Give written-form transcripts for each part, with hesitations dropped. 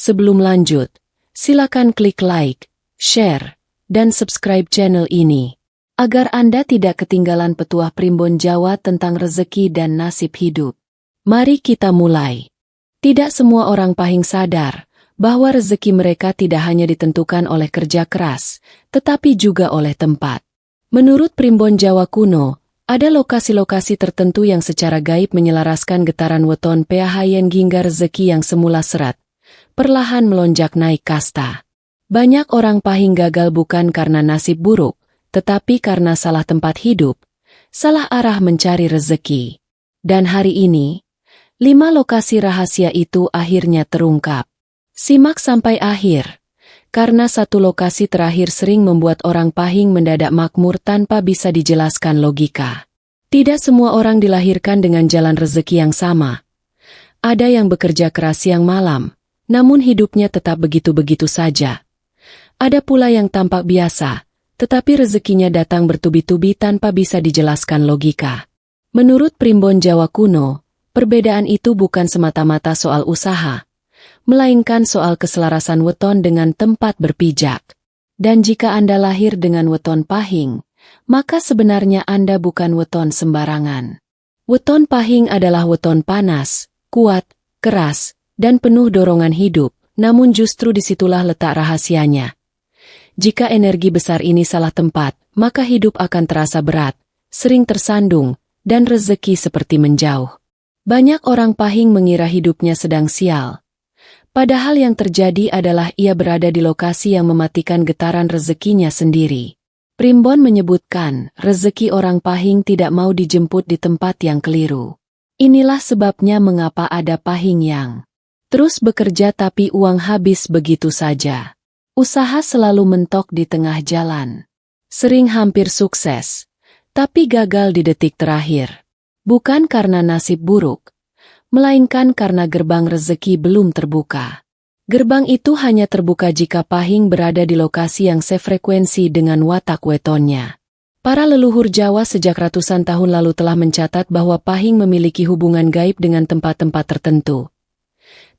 Sebelum lanjut, silakan klik like, share, dan subscribe channel ini, agar Anda tidak ketinggalan petuah Primbon Jawa tentang rezeki dan nasib hidup. Mari kita mulai. Tidak semua orang Pahing sadar bahwa rezeki mereka tidak hanya ditentukan oleh kerja keras, tetapi juga oleh tempat. Menurut Primbon Jawa kuno, ada lokasi-lokasi tertentu yang secara gaib menyelaraskan getaran weton Pahayen hingga rezeki yang semula seret, perlahan melonjak naik kasta. Banyak orang Pahing gagal bukan karena nasib buruk, tetapi karena salah tempat hidup, salah arah mencari rezeki. Dan hari ini, 5 lokasi rahasia itu akhirnya terungkap. Simak sampai akhir, karena satu lokasi terakhir sering membuat orang Pahing mendadak makmur tanpa bisa dijelaskan logika. Tidak semua orang dilahirkan dengan jalan rezeki yang sama. Ada yang bekerja keras siang malam, namun hidupnya tetap begitu-begitu saja. Ada pula yang tampak biasa, tetapi rezekinya datang bertubi-tubi tanpa bisa dijelaskan logika. Menurut Primbon Jawa kuno, perbedaan itu bukan semata-mata soal usaha, melainkan soal keselarasan weton dengan tempat berpijak. Dan jika Anda lahir dengan weton Pahing, maka sebenarnya Anda bukan weton sembarangan. Weton Pahing adalah weton panas, kuat, keras, dan penuh dorongan hidup, namun justru disitulah letak rahasianya. Jika energi besar ini salah tempat, maka hidup akan terasa berat, sering tersandung, dan rezeki seperti menjauh. Banyak orang Pahing mengira hidupnya sedang sial. Padahal yang terjadi adalah ia berada di lokasi yang mematikan getaran rezekinya sendiri. Primbon menyebutkan, rezeki orang Pahing tidak mau dijemput di tempat yang keliru. Inilah sebabnya mengapa ada Pahing yang terus bekerja tapi uang habis begitu saja. Usaha selalu mentok di tengah jalan. Sering hampir sukses, tapi gagal di detik terakhir. Bukan karena nasib buruk, melainkan karena gerbang rezeki belum terbuka. Gerbang itu hanya terbuka jika Pahing berada di lokasi yang sefrekuensi dengan watak wetonnya. Para leluhur Jawa sejak ratusan tahun lalu telah mencatat bahwa Pahing memiliki hubungan gaib dengan tempat-tempat tertentu.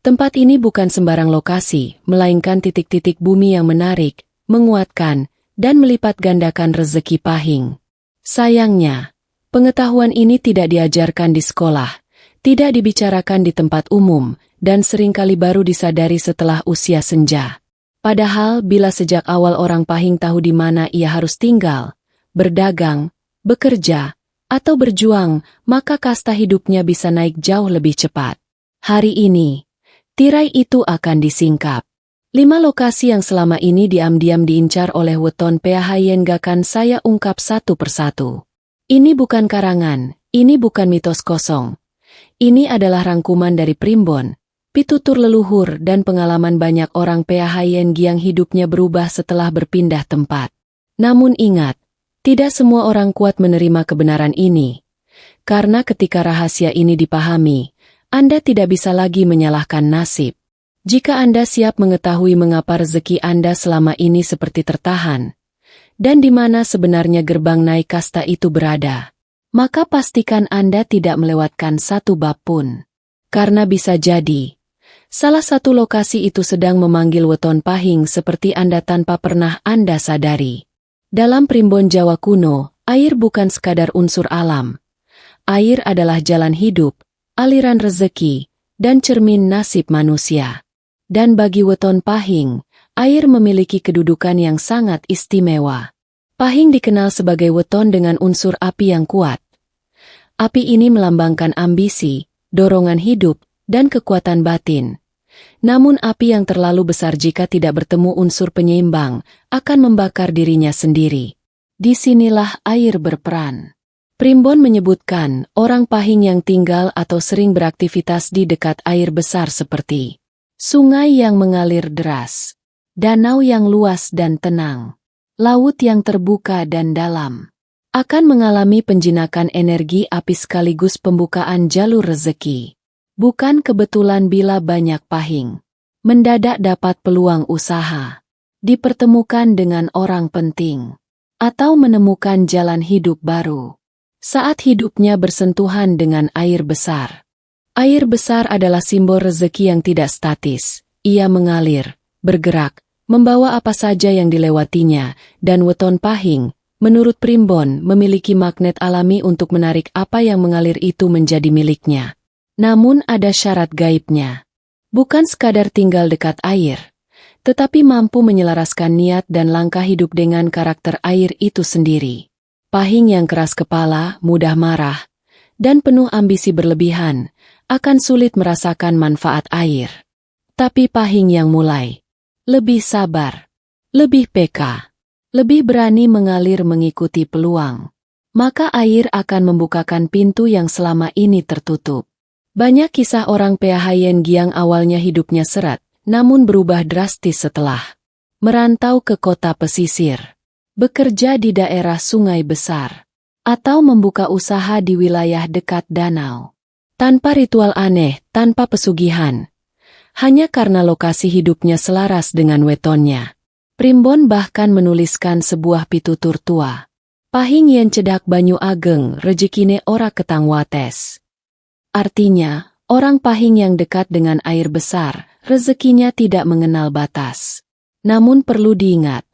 Tempat ini bukan sembarang lokasi, melainkan titik-titik bumi yang menarik, menguatkan, dan melipat gandakan rezeki Pahing. Sayangnya, pengetahuan ini tidak diajarkan di sekolah, tidak dibicarakan di tempat umum, dan seringkali baru disadari setelah usia senja. Padahal bila sejak awal orang Pahing tahu di mana ia harus tinggal, berdagang, bekerja, atau berjuang, maka kasta hidupnya bisa naik jauh lebih cepat. Hari ini, tirai itu akan disingkap. 5 lokasi yang selama ini diam-diam diincar oleh weton Pahayen akan saya ungkap satu persatu. Ini bukan karangan, ini bukan mitos kosong. Ini adalah rangkuman dari Primbon, pitutur leluhur dan pengalaman banyak orang Pahayen yang hidupnya berubah setelah berpindah tempat. Namun ingat, tidak semua orang kuat menerima kebenaran ini. Karena ketika rahasia ini dipahami, Anda tidak bisa lagi menyalahkan nasib. Jika Anda siap mengetahui mengapa rezeki Anda selama ini seperti tertahan, dan di mana sebenarnya gerbang naik kasta itu berada, maka pastikan Anda tidak melewatkan satu bab pun. Karena bisa jadi, salah satu lokasi itu sedang memanggil weton Pahing seperti Anda tanpa pernah Anda sadari. Dalam Primbon Jawa kuno, air bukan sekadar unsur alam. Air adalah jalan hidup, aliran rezeki, dan cermin nasib manusia. Dan bagi weton Pahing, air memiliki kedudukan yang sangat istimewa. Pahing dikenal sebagai weton dengan unsur api yang kuat. Api ini melambangkan ambisi, dorongan hidup, dan kekuatan batin. Namun api yang terlalu besar jika tidak bertemu unsur penyeimbang, akan membakar dirinya sendiri. Disinilah air berperan. Primbon menyebutkan, orang Pahing yang tinggal atau sering beraktivitas di dekat air besar seperti sungai yang mengalir deras, danau yang luas dan tenang, laut yang terbuka dan dalam, akan mengalami penjinakan energi api sekaligus pembukaan jalur rezeki. Bukan kebetulan bila banyak Pahing mendadak dapat peluang usaha, dipertemukan dengan orang penting, atau menemukan jalan hidup baru. Saat hidupnya bersentuhan dengan air besar. Air besar adalah simbol rezeki yang tidak statis, ia mengalir, bergerak, membawa apa saja yang dilewatinya, dan weton pahing, menurut Primbon, memiliki magnet alami untuk menarik apa yang mengalir itu menjadi miliknya. Namun ada syarat gaibnya. Bukan sekadar tinggal dekat air, tetapi mampu menyelaraskan niat dan langkah hidup dengan karakter air itu sendiri. Pahing yang keras kepala, mudah marah, dan penuh ambisi berlebihan, akan sulit merasakan manfaat air. Tapi pahing yang mulai lebih sabar, lebih peka, lebih berani mengalir mengikuti peluang, maka air akan membukakan pintu yang selama ini tertutup. Banyak kisah orang Pahyen Giang awalnya hidupnya seret, namun berubah drastis setelah merantau ke kota pesisir, bekerja di daerah sungai besar, atau membuka usaha di wilayah dekat danau. Tanpa ritual aneh, tanpa pesugihan, hanya karena lokasi hidupnya selaras dengan wetonnya. Primbon bahkan menuliskan sebuah pitutur tua. Pahing yen cedak banyu ageng, rejekine ora ketang wates. Artinya, orang pahing yang dekat dengan air besar, rezekinya tidak mengenal batas. Namun perlu diingat,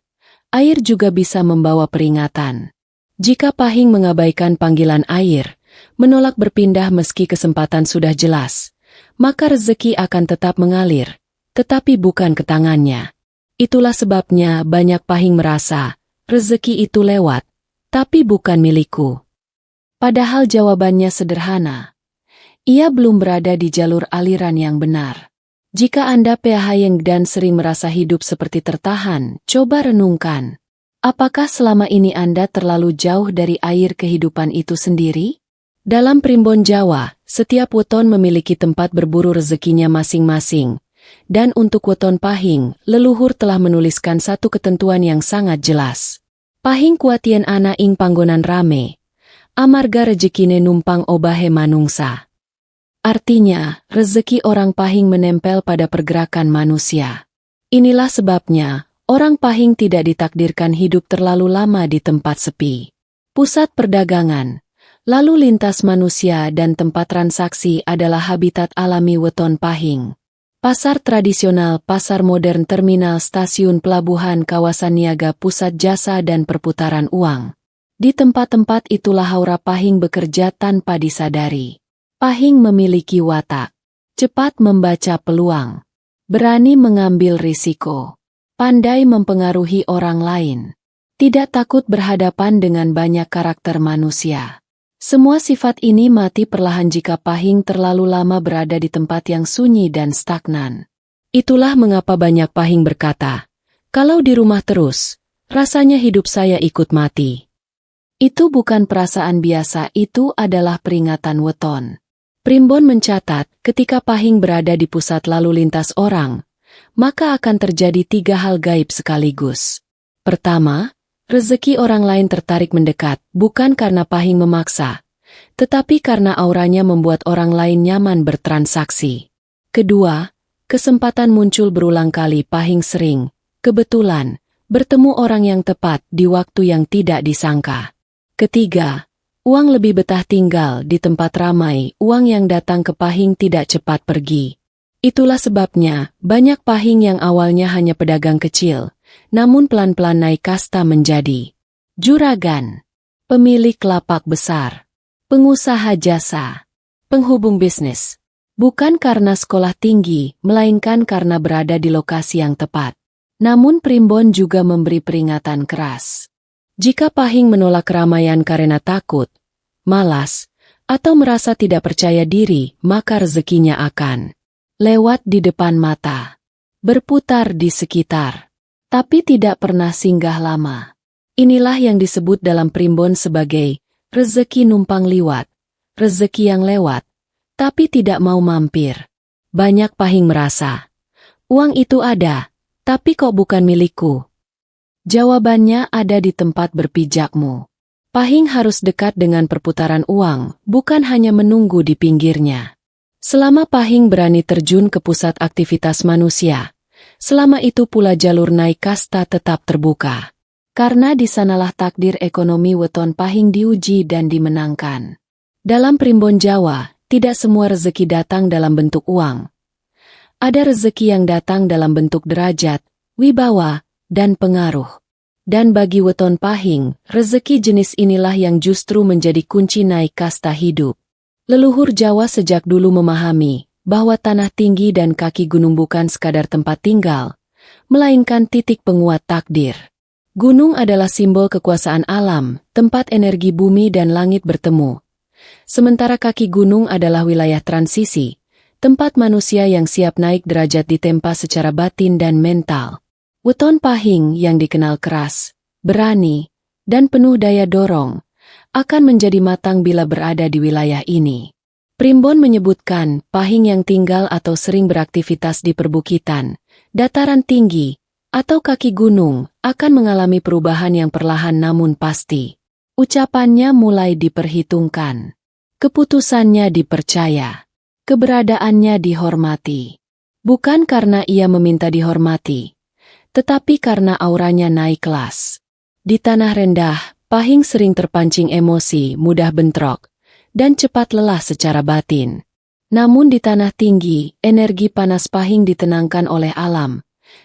air juga bisa membawa peringatan. Jika pahing mengabaikan panggilan air, menolak berpindah meski kesempatan sudah jelas, maka rezeki akan tetap mengalir, tetapi bukan ke tangannya. Itulah sebabnya banyak pahing merasa, rezeki itu lewat, tapi bukan milikku. Padahal jawabannya sederhana. Ia belum berada di jalur aliran yang benar. Jika Anda Pahyen dan sering merasa hidup seperti tertahan, coba renungkan. Apakah selama ini Anda terlalu jauh dari air kehidupan itu sendiri? Dalam Primbon Jawa, setiap weton memiliki tempat berburu rezekinya masing-masing. Dan untuk weton pahing, leluhur telah menuliskan satu ketentuan yang sangat jelas. Pahing kuatien ana ing panggonan rame, amarga rejekine numpang obahe manungsa. Artinya, rezeki orang pahing menempel pada pergerakan manusia. Inilah sebabnya, orang pahing tidak ditakdirkan hidup terlalu lama di tempat sepi. Pusat perdagangan, lalu lintas manusia dan tempat transaksi adalah habitat alami weton pahing. Pasar tradisional, pasar modern, terminal, stasiun, pelabuhan, kawasan niaga, pusat jasa dan perputaran uang. Di tempat-tempat itulah aura pahing bekerja tanpa disadari. Pahing memiliki watak, cepat membaca peluang, berani mengambil risiko, pandai mempengaruhi orang lain, tidak takut berhadapan dengan banyak karakter manusia. Semua sifat ini mati perlahan jika pahing terlalu lama berada di tempat yang sunyi dan stagnan. Itulah mengapa banyak pahing berkata, kalau di rumah terus, rasanya hidup saya ikut mati. Itu bukan perasaan biasa, itu adalah peringatan weton. Primbon mencatat, ketika pahing berada di pusat lalu lintas orang, maka akan terjadi 3 hal gaib sekaligus. Pertama, rezeki orang lain tertarik mendekat, bukan karena pahing memaksa, tetapi karena auranya membuat orang lain nyaman bertransaksi. Kedua, kesempatan muncul berulang kali. Pahing sering, kebetulan, bertemu orang yang tepat di waktu yang tidak disangka. Ketiga, uang lebih betah tinggal di tempat ramai. Uang yang datang ke pahing tidak cepat pergi. Itulah sebabnya, banyak pahing yang awalnya hanya pedagang kecil, namun pelan-pelan naik kasta menjadi juragan, pemilik lapak besar, pengusaha jasa, penghubung bisnis. Bukan karena sekolah tinggi, melainkan karena berada di lokasi yang tepat. Namun Primbon juga memberi peringatan keras. Jika pahing menolak keramaian karena takut, malas, atau merasa tidak percaya diri, maka rezekinya akan lewat di depan mata, berputar di sekitar, tapi tidak pernah singgah lama. Inilah yang disebut dalam Primbon sebagai rezeki numpang liwat, rezeki yang lewat, tapi tidak mau mampir. Banyak pahing merasa, uang itu ada, tapi kok bukan milikku. Jawabannya ada di tempat berpijakmu. Pahing harus dekat dengan perputaran uang, bukan hanya menunggu di pinggirnya. Selama pahing berani terjun ke pusat aktivitas manusia, selama itu pula jalur naik kasta tetap terbuka. Karena di sanalah takdir ekonomi weton pahing diuji dan dimenangkan. Dalam Primbon Jawa, tidak semua rezeki datang dalam bentuk uang. Ada rezeki yang datang dalam bentuk derajat, wibawa, dan pengaruh. Dan bagi Weton Pahing, rezeki jenis inilah yang justru menjadi kunci naik kasta hidup. Leluhur Jawa sejak dulu memahami bahwa tanah tinggi dan kaki gunung bukan sekadar tempat tinggal, melainkan titik penguat takdir. Gunung adalah simbol kekuasaan alam, tempat energi bumi dan langit bertemu. Sementara kaki gunung adalah wilayah transisi, tempat manusia yang siap naik derajat ditempa secara batin dan mental. Weton Pahing yang dikenal keras, berani, dan penuh daya dorong, akan menjadi matang bila berada di wilayah ini. Primbon menyebutkan Pahing yang tinggal atau sering beraktivitas di perbukitan, dataran tinggi, atau kaki gunung, akan mengalami perubahan yang perlahan namun pasti. Ucapannya mulai diperhitungkan. Keputusannya dipercaya. Keberadaannya dihormati. Bukan karena ia meminta dihormati, tetapi karena auranya naik kelas. Di tanah rendah, Pahing sering terpancing emosi, mudah bentrok, dan cepat lelah secara batin. Namun di tanah tinggi, energi panas Pahing ditenangkan oleh alam.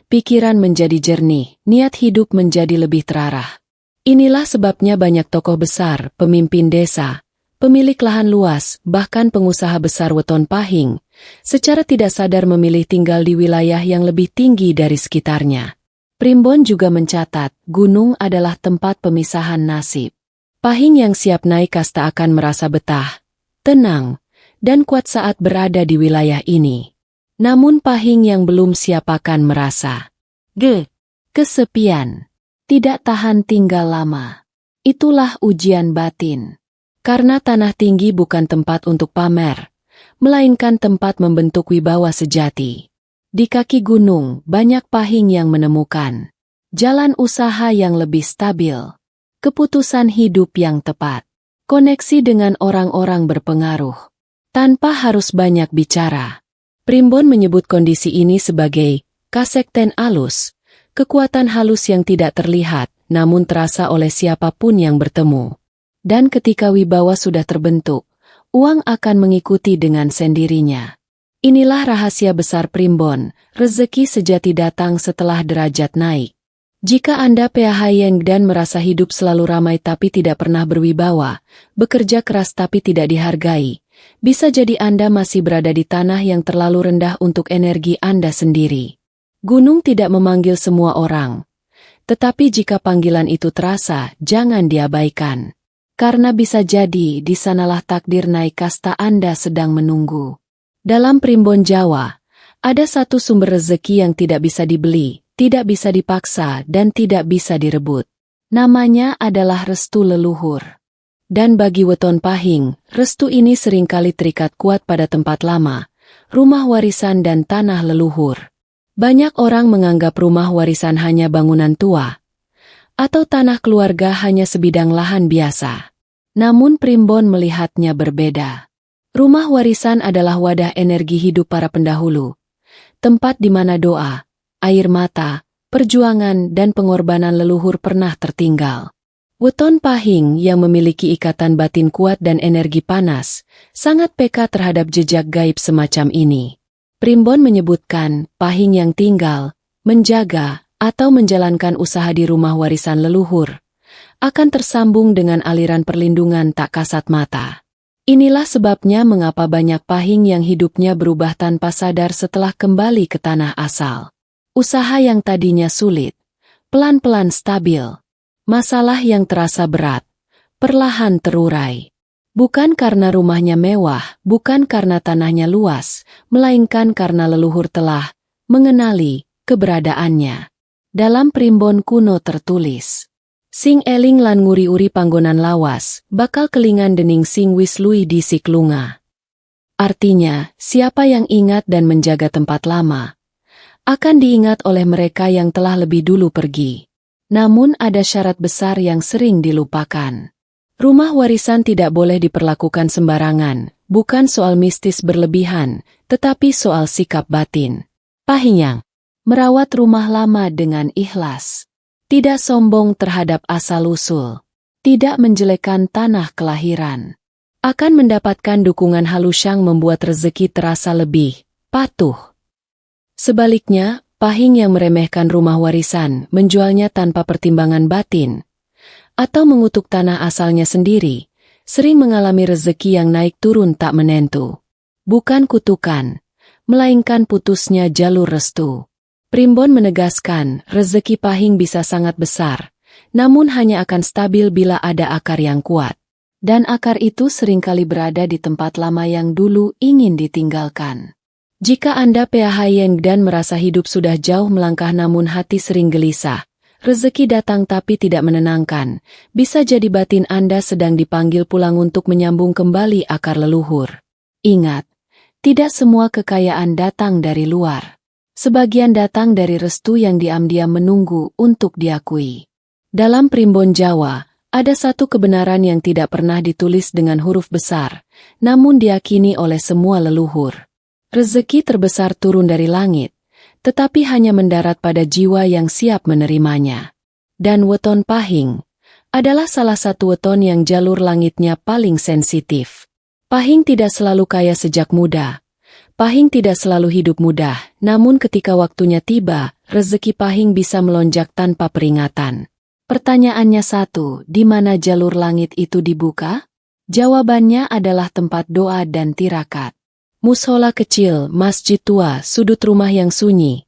Pikiran menjadi jernih, niat hidup menjadi lebih terarah. Inilah sebabnya banyak tokoh besar, pemimpin desa, pemilik lahan luas, bahkan pengusaha besar Weton Pahing, secara tidak sadar memilih tinggal di wilayah yang lebih tinggi dari sekitarnya. Primbon juga mencatat, gunung adalah tempat pemisahan nasib. Pahing yang siap naik kasta akan merasa betah, tenang, dan kuat saat berada di wilayah ini. Namun Pahing yang belum siap akan merasa kesepian, tidak tahan tinggal lama. Itulah ujian batin. Karena tanah tinggi bukan tempat untuk pamer, melainkan tempat membentuk wibawa sejati. Di kaki gunung, banyak Pahing yang menemukan jalan usaha yang lebih stabil, keputusan hidup yang tepat, koneksi dengan orang-orang berpengaruh, tanpa harus banyak bicara. Primbon menyebut kondisi ini sebagai kasekten alus, kekuatan halus yang tidak terlihat, namun terasa oleh siapapun yang bertemu. Dan ketika wibawa sudah terbentuk, uang akan mengikuti dengan sendirinya. Inilah rahasia besar Primbon, rezeki sejati datang setelah derajat naik. Jika Anda PHYeng dan merasa hidup selalu ramai tapi tidak pernah berwibawa, bekerja keras tapi tidak dihargai, bisa jadi Anda masih berada di tanah yang terlalu rendah untuk energi Anda sendiri. Gunung tidak memanggil semua orang. Tetapi jika panggilan itu terasa, jangan diabaikan. Karena bisa jadi di sanalah takdir naik kasta Anda sedang menunggu. Dalam Primbon Jawa, ada satu sumber rezeki yang tidak bisa dibeli, tidak bisa dipaksa, dan tidak bisa direbut. Namanya adalah restu leluhur. Dan bagi Weton Pahing, restu ini seringkali terikat kuat pada tempat lama, rumah warisan dan tanah leluhur. Banyak orang menganggap rumah warisan hanya bangunan tua, atau tanah keluarga hanya sebidang lahan biasa. Namun Primbon melihatnya berbeda. Rumah warisan adalah wadah energi hidup para pendahulu, tempat di mana doa, air mata, perjuangan dan pengorbanan leluhur pernah tertinggal. Weton Pahing yang memiliki ikatan batin kuat dan energi panas, sangat peka terhadap jejak gaib semacam ini. Primbon menyebutkan, Pahing yang tinggal, menjaga, atau menjalankan usaha di rumah warisan leluhur, akan tersambung dengan aliran perlindungan tak kasat mata. Inilah sebabnya mengapa banyak Pahing yang hidupnya berubah tanpa sadar setelah kembali ke tanah asal. Usaha yang tadinya sulit, pelan-pelan stabil. Masalah yang terasa berat, perlahan terurai. Bukan karena rumahnya mewah, bukan karena tanahnya luas, melainkan karena leluhur telah mengenali keberadaannya. Dalam Primbon kuno tertulis, Sing eling lan nguri-uri panggonan lawas, bakal kelingan dening sing wis luwih disik lunga. Artinya, siapa yang ingat dan menjaga tempat lama, akan diingat oleh mereka yang telah lebih dulu pergi. Namun ada syarat besar yang sering dilupakan. Rumah warisan tidak boleh diperlakukan sembarangan, bukan soal mistis berlebihan, tetapi soal sikap batin. Pahing merawat rumah lama dengan ikhlas. Tidak sombong terhadap asal-usul. Tidak menjelekkan tanah kelahiran. Akan mendapatkan dukungan halus yang membuat rezeki terasa lebih patuh. Sebaliknya, Pahing yang meremehkan rumah warisan, menjualnya tanpa pertimbangan batin, atau mengutuk tanah asalnya sendiri, sering mengalami rezeki yang naik turun tak menentu. Bukan kutukan, melainkan putusnya jalur restu. Primbon menegaskan, rezeki Pahing bisa sangat besar, namun hanya akan stabil bila ada akar yang kuat. Dan akar itu seringkali berada di tempat lama yang dulu ingin ditinggalkan. Jika Anda PHYeng dan merasa hidup sudah jauh melangkah namun hati sering gelisah, rezeki datang tapi tidak menenangkan, bisa jadi batin Anda sedang dipanggil pulang untuk menyambung kembali akar leluhur. Ingat, tidak semua kekayaan datang dari luar. Sebagian datang dari restu yang diam-diam menunggu untuk diakui. Dalam Primbon Jawa, ada satu kebenaran yang tidak pernah ditulis dengan huruf besar, namun diyakini oleh semua leluhur. Rezeki terbesar turun dari langit, tetapi hanya mendarat pada jiwa yang siap menerimanya. Dan weton Pahing adalah salah satu weton yang jalur langitnya paling sensitif. Pahing tidak selalu kaya sejak muda. Pahing tidak selalu hidup mudah, namun ketika waktunya tiba, rezeki Pahing bisa melonjak tanpa peringatan. Pertanyaannya satu, di mana jalur langit itu dibuka? Jawabannya adalah tempat doa dan tirakat. Mushola kecil, masjid tua, sudut rumah yang sunyi.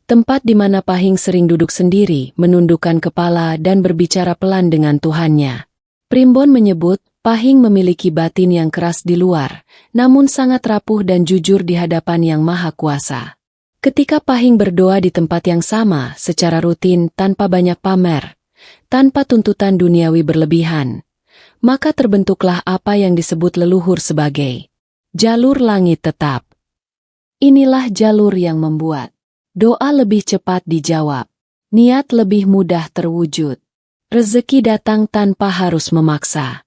Tempat di mana Pahing sering duduk sendiri, menundukkan kepala dan berbicara pelan dengan Tuhannya. Primbon menyebut, Pahing memiliki batin yang keras di luar, namun sangat rapuh dan jujur di hadapan Yang Maha Kuasa. Ketika Pahing berdoa di tempat yang sama, secara rutin, tanpa banyak pamer, tanpa tuntutan duniawi berlebihan, maka terbentuklah apa yang disebut leluhur sebagai jalur langit tetap. Inilah jalur yang membuat doa lebih cepat dijawab, niat lebih mudah terwujud, rezeki datang tanpa harus memaksa.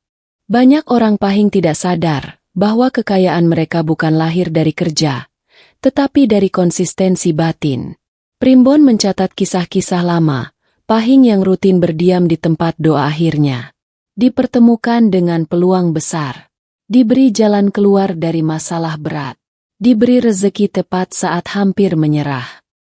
Banyak orang Pahing tidak sadar bahwa kekayaan mereka bukan lahir dari kerja, tetapi dari konsistensi batin. Primbon mencatat kisah-kisah lama, Pahing yang rutin berdiam di tempat doa akhirnya dipertemukan dengan peluang besar. Diberi jalan keluar dari masalah berat. Diberi rezeki tepat saat hampir menyerah.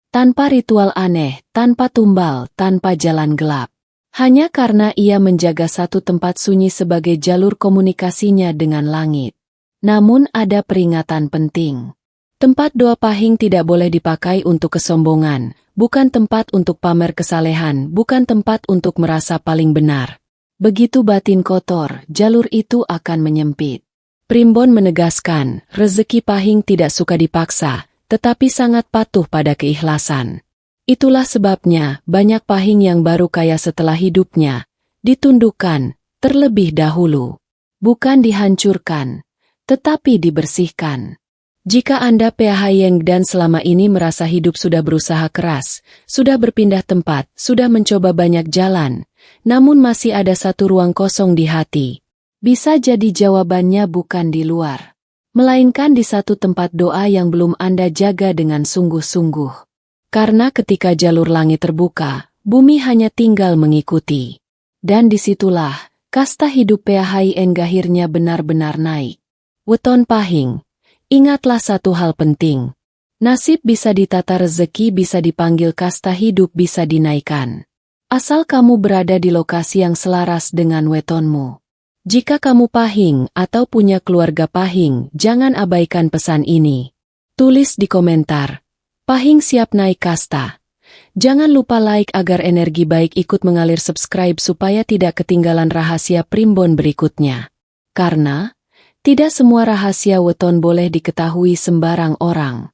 Tanpa ritual aneh, tanpa tumbal, tanpa jalan gelap. Hanya karena ia menjaga satu tempat sunyi sebagai jalur komunikasinya dengan langit. Namun ada peringatan penting. Tempat doa Pahing tidak boleh dipakai untuk kesombongan, bukan tempat untuk pamer kesalehan, bukan tempat untuk merasa paling benar. Begitu batin kotor, jalur itu akan menyempit. Primbon menegaskan, rezeki Pahing tidak suka dipaksa, tetapi sangat patuh pada keikhlasan. Itulah sebabnya, banyak Pahing yang baru kaya setelah hidupnya ditundukkan terlebih dahulu. Bukan dihancurkan, tetapi dibersihkan. Jika Anda PHYeng dan selama ini merasa hidup sudah berusaha keras, sudah berpindah tempat, sudah mencoba banyak jalan, namun masih ada satu ruang kosong di hati, bisa jadi jawabannya bukan di luar, melainkan di satu tempat doa yang belum Anda jaga dengan sungguh-sungguh. Karena ketika jalur langit terbuka, bumi hanya tinggal mengikuti. Dan disitulah, kasta hidup PHYeng akhirnya benar-benar naik. Weton Pahing, ingatlah satu hal penting. Nasib bisa ditata, rezeki bisa dipanggil, kasta hidup bisa dinaikkan. Asal kamu berada di lokasi yang selaras dengan wetonmu. Jika kamu Pahing atau punya keluarga Pahing, jangan abaikan pesan ini. Tulis di komentar, Pahing siap naik kasta. Jangan lupa like agar energi baik ikut mengalir, subscribe supaya tidak ketinggalan rahasia Primbon berikutnya. Karena tidak semua rahasia weton boleh diketahui sembarang orang.